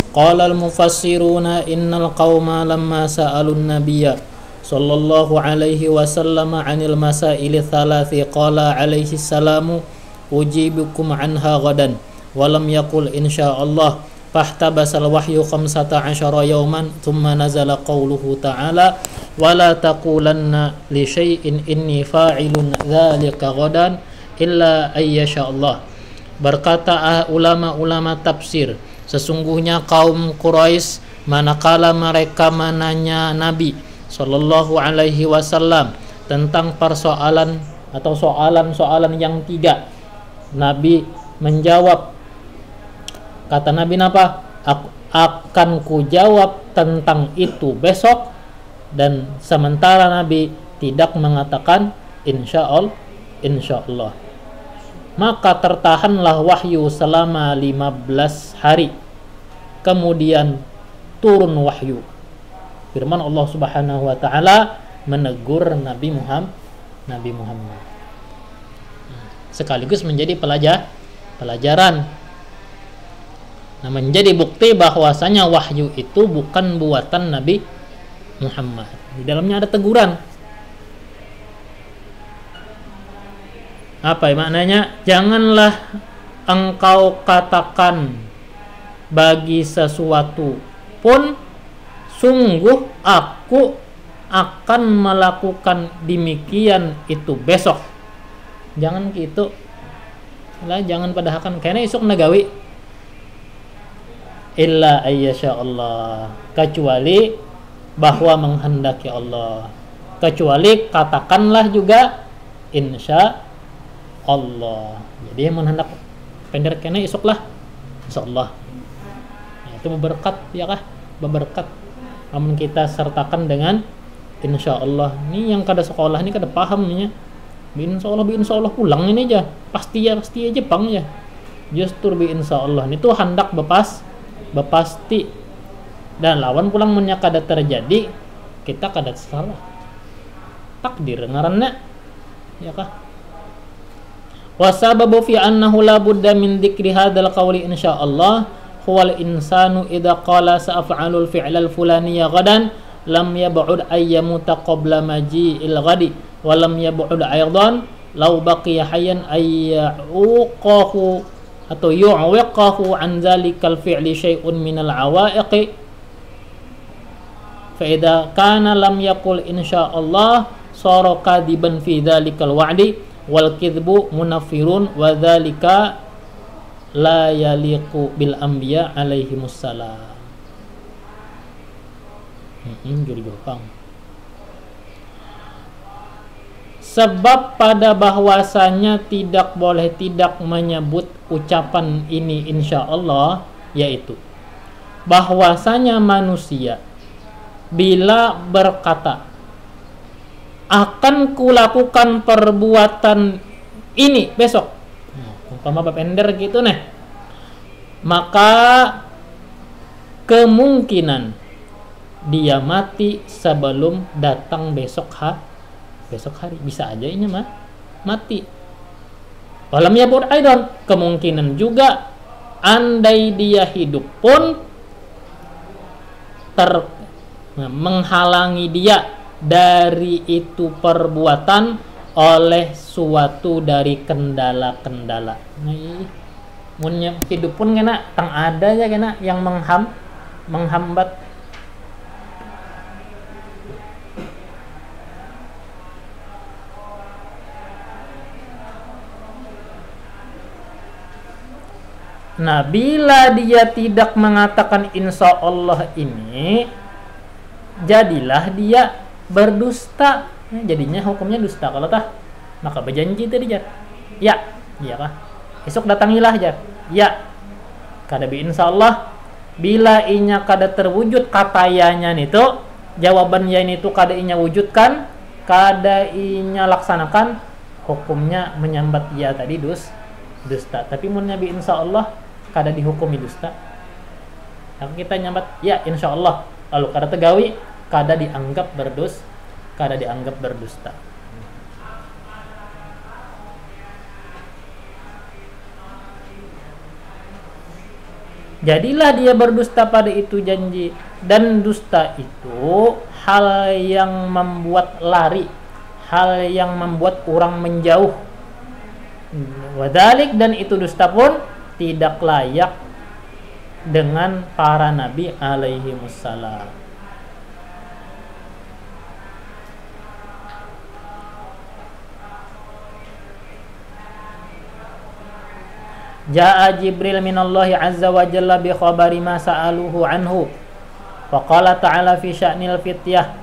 Qala al-mufassiruna innal qauma lamma sa'alu an-nabiyya sallallahu alaihi wasallam 'anil masail thalathi qala alaihi salamu ujibukum anha ghadan wa lam yaqul insyaallah fahtabasal wahyu 15 yawman thumma nazala qauluhu ta'ala wala taqulanna li syai'in inni fa'ilun dzalika ghadan illa ayyasha Allah. Berkata ulama-ulama tafsir, sesungguhnya kaum Quraisy manakala mereka menanya Nabi sallallahu alaihi wasallam tentang persoalan atau soalan-soalan yang tiga, Nabi menjawab, kata Nabi apa? Akan ku jawab tentang itu besok. Dan sementara Nabi tidak mengatakan insyaallah. Maka tertahanlah wahyu selama 15 hari. Kemudian turun wahyu. Firman Allah Subhanahu wa taala menegur Nabi Muhammad. Sekaligus menjadi pelajaran. Nah, menjadi bukti bahwasanya wahyu itu bukan buatan Nabi Muhammad. Di dalamnya ada teguran. Apa maknanya? Janganlah engkau katakan bagi sesuatu pun sungguh aku akan melakukan demikian itu besok. Jangan gitu. Lah jangan padahkan karena esok nagawi. Illa ayyasha Allah, kecuali bahwa menghendaki Allah. Kecuali katakanlah juga insya Allah. Jadi yang menghendak pendek kene esok lah insyaallah. Nah, itu berberkat ya kah? Berberkat. Namun kita sertakan dengan insyaallah. Ini yang kada sekolah ini kada paham nih. Bi insyaallah pulang ini aja. Pasti aja pang ya. Justru bi insyaallah ini tuh hendak bepasti. Dan lawan pulang munya kada terjadi, kita kada salah. Takdir ngaranna ya kah? Wasababu fi annahu la budda min dzikri hadzal qawli insyaallah huwal insanu idza qala sa'af'alul fi'lal fulaniyya ghadan lam yab'ud ayyamuta qabla maji'il ghadi wa lam yab'ud aidan law baqiya hayyan ayyuqahu atau yu'awaqahu an dzalikal fi'li syai'un minal awaiqi fa idza kana lam yaqul insyaallah sara kadiban fi dzalikal wa'di wal kidbu munaffirun wa dzalika la yaliqu bil anbiya alaihimus salam. Sebab pada bahwasanya tidak boleh tidak menyebut ucapan ini insyaallah, yaitu bahwasanya manusia bila berkata akan kulakukan perbuatan ini besok, umpama bapender gitu nih, maka kemungkinan dia mati sebelum datang besok hari. Bisa aja ini mati. Walam yabur aidan, kemungkinan juga andai dia hidup pun menghalangi dia dari itu perbuatan oleh suatu dari kendala-kendala. Nah, hidup pun kena tang ada ya kena yang menghambat. Nah, bila dia tidak mengatakan insya Allah ini, jadilah dia berdusta. Jadinya hukumnya dusta. Kalau tah, maka berjanji tadi jar. Ya, iya kah? Esok datangilah jar. Ya, kada bi insya Allah. Bila inya kada terwujud katayanya itu, jawabannya ini tuh kada inya wujudkan, kada inya laksanakan, hukumnya menyambat ia tadi dusta. Tapi mun bi insya Allah kada dihukumi dusta. Kalau kita nyambat ya insya Allah, lalu kada tegawi, kada dianggap berdusta. Jadilah dia berdusta pada itu janji, dan dusta itu hal yang membuat lari, hal yang membuat orang menjauh. Wadalik, dan itu dusta pun tidak layak dengan para nabi alaihi wassalam. Ja'a Jibril minallahi azza wa jalla bi khabari ma sa'aluhu anhu. Wa qala ta'ala fi sya'nil fityah.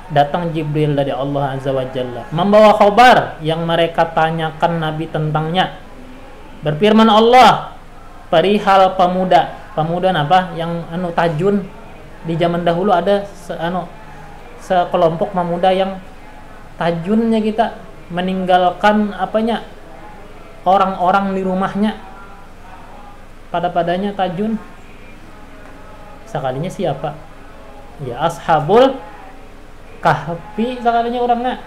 Datang Jibril dari Allah azza wa jalla membawa khabar yang mereka tanyakan Nabi tentangnya. Berfirman Allah perihal pemuda. Pemuda apa? Yang tajun. Di zaman dahulu ada sekelompok pemuda yang tajunnya kita meninggalkan orang-orang di rumahnya, padanya tajun. Sekalinya siapa? Ya ashabul kahfi, sekalinya orangnya.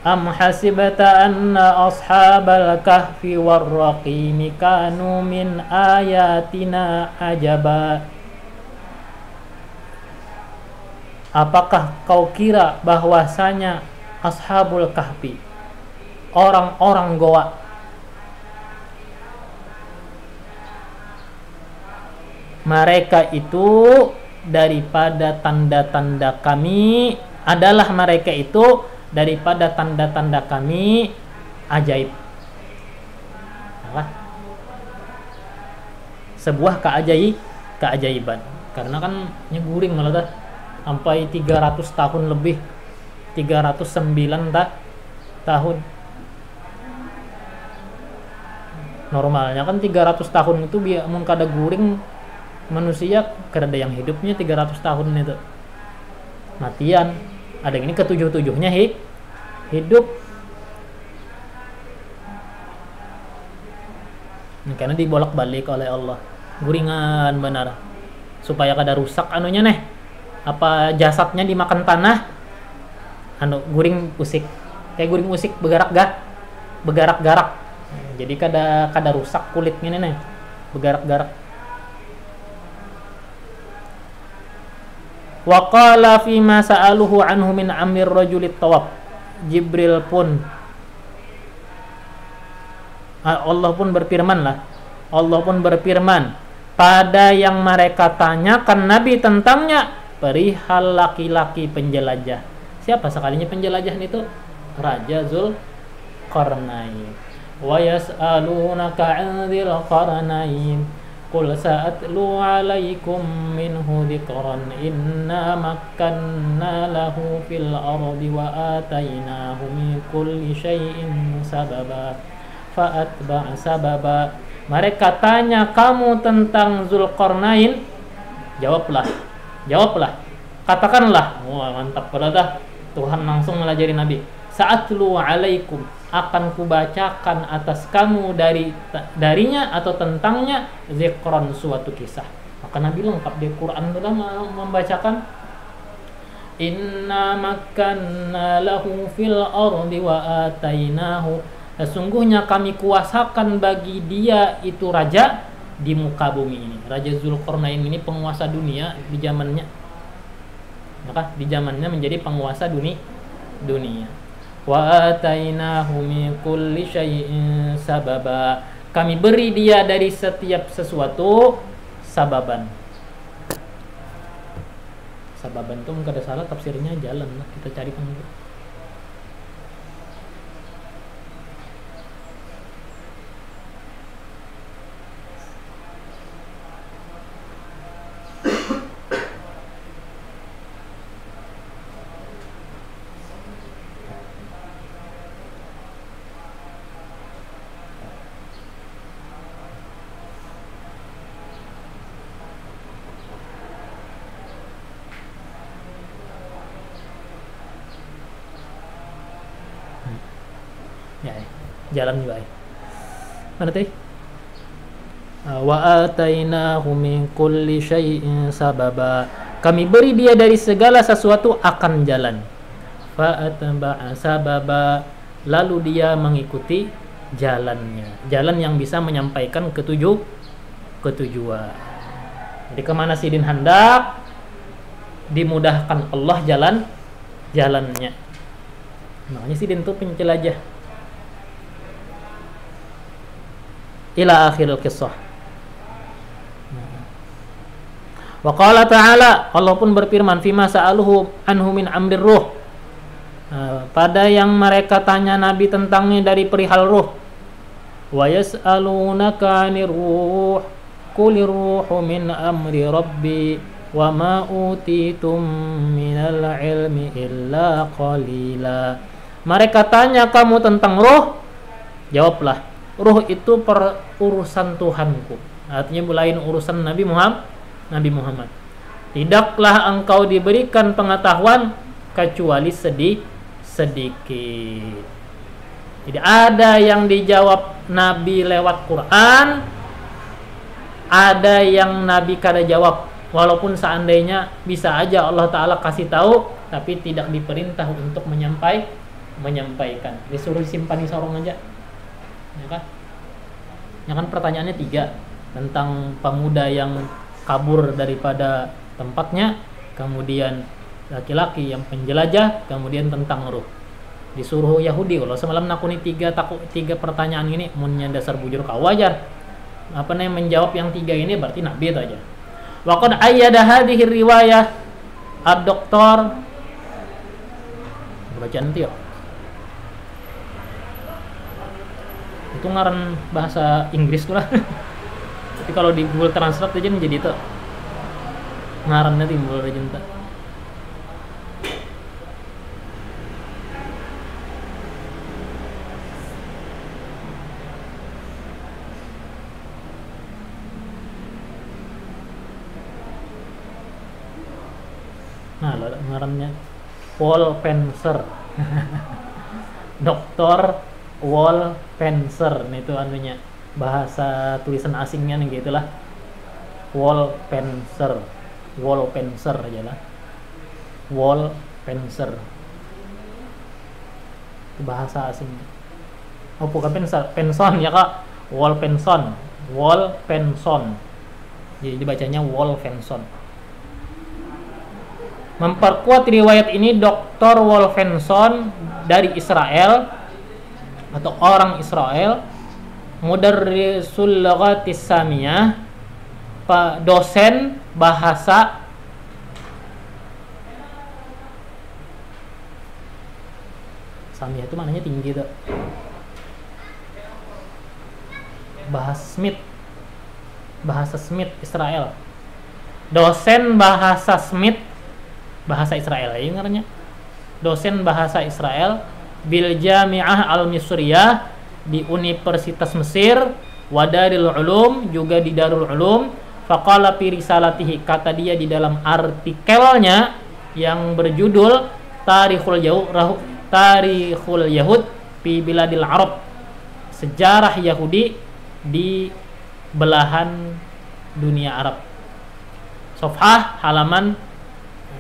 Am hasibata anna ashabal kahfi warraqimi kanu min ayatina ajaba. Apakah kau kira bahwasanya ashabul kahfi, orang-orang goa, mereka itu daripada tanda-tanda kami, adalah mereka itu daripada tanda-tanda kami ajaib. Apa? Sebuah keajaiban. Karena kan nyeguring malah dah sampai 300 tahun lebih, 309 tahun. Normalnya kan 300 tahun itu biar mun kada guring manusia kada yang hidupnya 300 tahun itu. Matian. Ada yang ini ketujuh-tujuhnya hidup. Nah, karena dibolak-balik oleh Allah. Guringan benar. Supaya kada rusak anunya apa jasadnya dimakan tanah. Guring usik. Kayak guring usik begarak-garak. Jadi kada rusak kulitnya begarak-garak. Wa qala fi ma sa'aluhu anhu min amir rajulit tawab. Jibril pun Allah pun berfirman pada yang mereka tanyakan Nabi tentangnya perihal laki-laki penjelajah. Siapa sekalinya penjelajah itu? Raja Zulqarnain. Wa yas'alunaka 'anil qarnain qul sa'atlu 'alaikum minhu dzikran inna makkanna lahu fil ardi wa atainahu min kulli syai'in sababa fa'atba' sababa. Mereka tanya kamu tentang Zulqarnain, jawablah, katakanlah. Wah, mantap dah. Tuhan langsung melajari Nabi. Sa'atlu 'alaikum, akan kubacakan atas kamu darinya atau tentangnya zikron, suatu kisah. Maka Nabi lengkap di Quran dalam membacakan inna makkanna lahu fil ardi wa atainahu, sesungguhnya kami kuasakan bagi dia itu raja di muka bumi ini. Raja Zulqarnain ini penguasa dunia di zamannya. Maka di zamannya menjadi penguasa dunia. Wa atainahu min kulli syai'in sababa, kami beri dia dari setiap sesuatu sababan. Sababan itu enggak ada salah tafsirnya, jalan lah kita cari pengen. Jalan juga. Mana tadi? Wa atainahu min kulli syai'in sababa, kami beri dia dari segala sesuatu akan jalan. Fa atba'a sababa, lalu dia mengikuti jalannya, jalan yang bisa menyampaikan ke ketujuan. Jadi kemana Sidin hendak, dimudahkan Allah jalannya. Makanya Sidin tuh penjelajah. Ila akhiril kisah. Wa qala ta'ala, Allah pun berfirman, fima sa'aluhu anhu min amrir ruh. Pada yang mereka tanya Nabi tentangnya dari perihal ruh. Wa yas'alunaka 'anir ruh, qulir ruhu min amri rabbi wa ma utitum minal ilmi illa qalila. Mereka tanya kamu tentang ruh, jawablah, ruh itu urusan Tuhanku. Artinya lain urusan Nabi Muhammad. Tidaklah engkau diberikan pengetahuan kecuali sedikit. Jadi ada yang dijawab Nabi lewat Quran, ada yang Nabi kada jawab. Walaupun seandainya bisa aja Allah Ta'ala kasih tahu, tapi tidak diperintah untuk menyampaikan. Disuruh simpan di sorong aja, ya kan? Ya kan pertanyaannya 3 tentang pemuda yang kabur daripada tempatnya, kemudian laki-laki yang penjelajah, kemudian tentang ruh. Disuruh Yahudi, kalau semalam nakuni 3 pertanyaan ini, munnya dasar bujur kau wajar. Apa namanya menjawab yang 3 ini berarti Nabi itu aja. Wa qad ayyada hadhihi riwayah ad-doktor bacaan itu ya. Itu ngaran bahasa Inggris tuh lah. Tapi kalau di Google Translate aja menjadi itu ngarannya timbul aja entah. Nah, ngarannya Wolfenser. Dr. Wolfenser, nah itu anunya bahasa tulisan asingnya nih gitulah. Wolfenser aja lah. Wolfenser itu bahasa asing. Oh bukan penson ya kak, Wolfenson. Jadi dibacanya Wolfenson. Memperkuat riwayat ini Dr. Wolfenson dari Israel atau orang Israel, mudarrisul lughatis samiyah, dosen bahasa samiyah itu maknanya tinggi tuh. Bahasa Smith Israel. Dosen bahasa Smith bahasa Israel ya ngaranya. Dosen bahasa Israel bil Jami'ah Al-Misriyah di Universitas Mesir, wa Darul Ulum juga di Darul Ulum. Faqala fi risalatihi, kata dia di dalam artikelnya yang berjudul Tarikhul Yahud fi Biladil Arab, sejarah Yahudi di belahan dunia Arab. Safhah halaman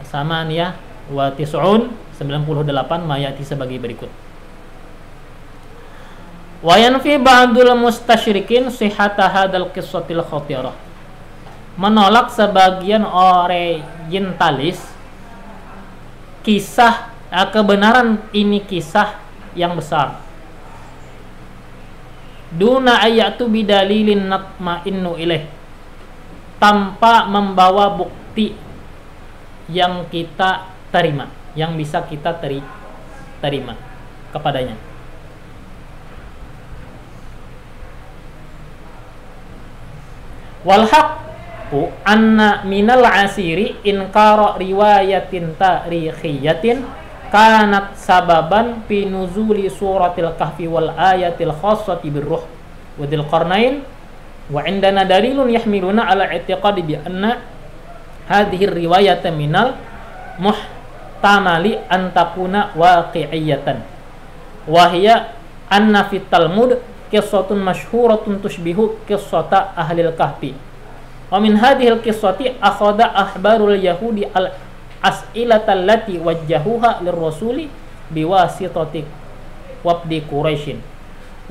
samaniyah wa tis'un 98 mayati sebagai berikut. Wa yanfi ba'dul mustasyrikin sihhata hadzal qissatil khatirah. Menolak sebagian orientalis kisah kebenaran ini kisah yang besar. Duna ayatu bidalilin natma'innu ilaih, tanpa membawa bukti yang kita terima, yang bisa kita terima kepadanya. Wal haqqu anna minal asiri inkara riwayatin tarikhiyatin kanat sababan fi nuzuli suratil kahfi wal ayatil khassati birruh wa dzil qarnain wa indana dalilun yahmiluna ala i'tiqadi bi anna hadhihi riwayata minal muhtamali an takuna waqi'iyatan wa hiya anna fit Talmud qissatun masyhuratun tushbihu qissata ahlil kahfi wa min hadhil qissati akhadha ahbarul yahudi al as'ilata allati wajjahuha lirrasuli biwasitati wabdi Quraisyin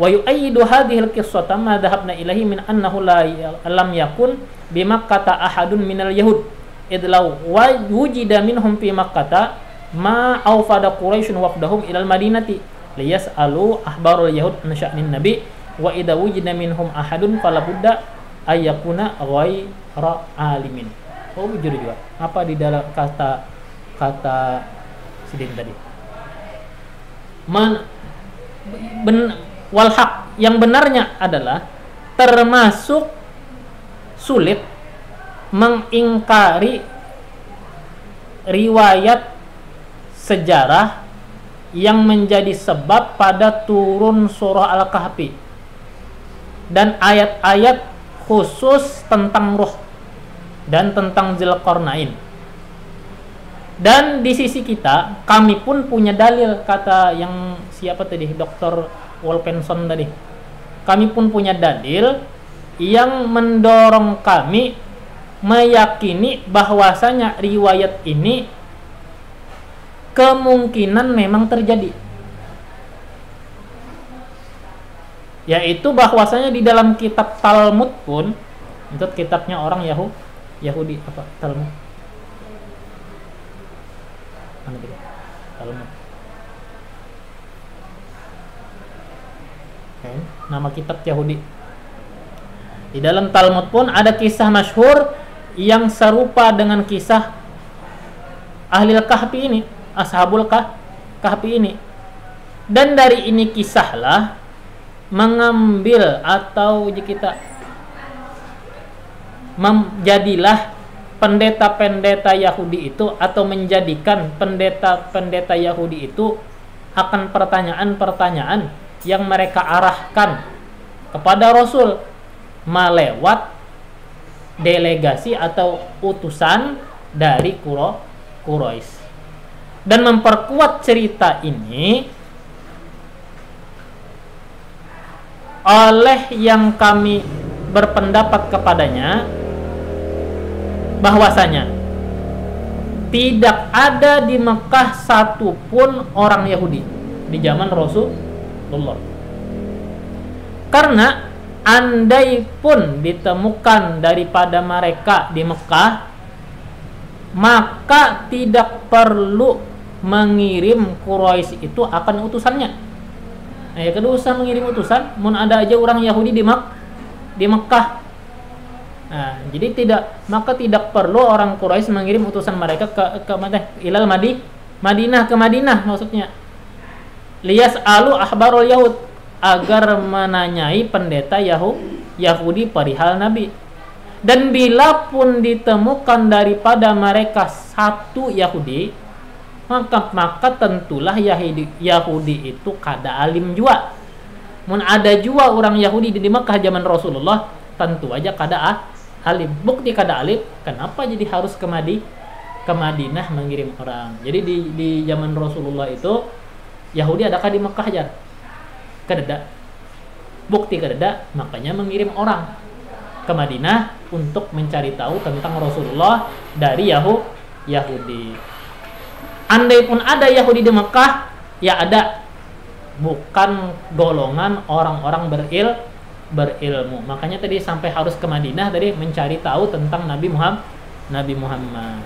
Wa yu'ayyidu hadhihi al-qissata ma dhahabna ilaihi min annahu lam yakun bi Makkah ahadun minal yahud id law wujida minhum fi Makkah ma awfada Quraisy wafdahum ilal madinati liyas'alu ahbarul yahud an sya'nin nabi wa idza wujida minhum ahadun fala budda ayyakuna ghaira alimin. Oh, jujur juga. Apa di dalam kata sidin tadi? Wal haq, yang benarnya adalah termasuk sulit mengingkari riwayat sejarah yang menjadi sebab pada turun surah Al-Kahfi dan ayat-ayat khusus tentang ruh dan tentang Dzulqarnain. Dan di sisi kita, kami pun punya dalil, kata yang siapa tadi, Dr. Wolfenson tadi. Kami pun punya dalil yang mendorong kami meyakini bahwasanya riwayat ini kemungkinan memang terjadi. Yaitu bahwasanya di dalam kitab Talmud pun, itu kitabnya orang Yahudi apa Talmud? Mana dia? Talmud. Nama kitab Yahudi. Di dalam Talmud pun ada kisah masyhur yang serupa dengan kisah Ahlil Kahfi ini, Ashabul Kahfi ini. Dan dari ini kisahlah mengambil atau kita menjadilah pendeta-pendeta Yahudi itu atau menjadikan pendeta-pendeta Yahudi itu akan pertanyaan-pertanyaan yang mereka arahkan kepada Rasul melewat delegasi atau utusan dari Quraisy. Dan memperkuat cerita ini oleh yang kami berpendapat kepadanya bahwasanya tidak ada di Mekah satupun orang Yahudi di zaman Rasulullah. Karena andai pun ditemukan daripada mereka di Mekah, maka tidak perlu mengirim Quraisy itu akan utusannya. Nah, ya kedua usah mengirim utusan, mun ada aja orang Yahudi di Mekah. Nah, jadi maka tidak perlu orang Quraisy mengirim utusan mereka ke ilal Madinah, ke Madinah maksudnya. Liyas'alu ahbarul yahud, agar menanyai pendeta Yahudi perihal Nabi. Dan bila pun ditemukan daripada mereka satu Yahudi, maka tentulah Yahudi itu kada alim jua. Mun ada jua orang Yahudi di Mekah zaman Rasulullah, tentu aja kada alim. Bukti kada alim, kenapa jadi harus ke Madinah mengirim orang? Jadi di zaman Rasulullah itu Yahudi adakah di Mekah aja? Kada. Bukti kada, makanya mengirim orang ke Madinah untuk mencari tahu tentang Rasulullah dari Yahudi. Andai pun ada Yahudi di Mekah, ya ada, bukan golongan orang-orang berilmu. Makanya tadi sampai harus ke Madinah tadi mencari tahu tentang Nabi Muhammad.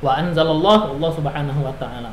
Wa anzalallahu Allah subhanahu wa ta'ala.